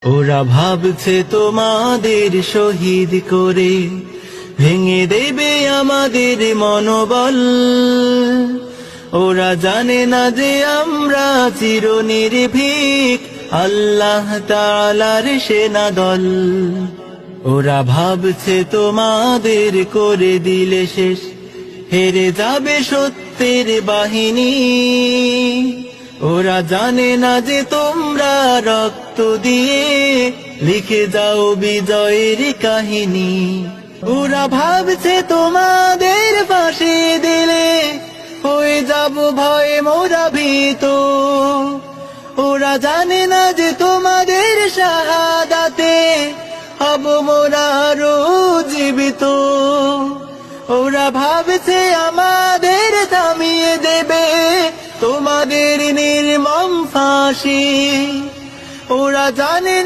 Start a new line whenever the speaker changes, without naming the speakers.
ওরা ভাবছে তোমাদের শহীদ করে ভেঙে দেবে আমাদের মনোবল। ওরা জানে না যে আমরা চিরনির্ভীক আল্লাহ তাআলার সেনাদল। ওরা ভাবছে তোমাদের করে দিলে শেষ হেরে যাবে সত্যের বাহিনী। ওরা জানে না যে তোমরা রক্ত দিয়ে লিখে যাও বিজয়ের কাহিনী। ওরা ভাবছে তোমাদের ফাঁসি দিলে হয়ে যাব ভয়ে মোরা ভীত। ওরা জানে না যে তোমাদের শাহাদাতে হব মোরা আরো জীবিত। ওরা ভাবছে আমাদের থামিয়ে দেবে তোমাদের নির্মম ফাঁসি। ওরা জানে না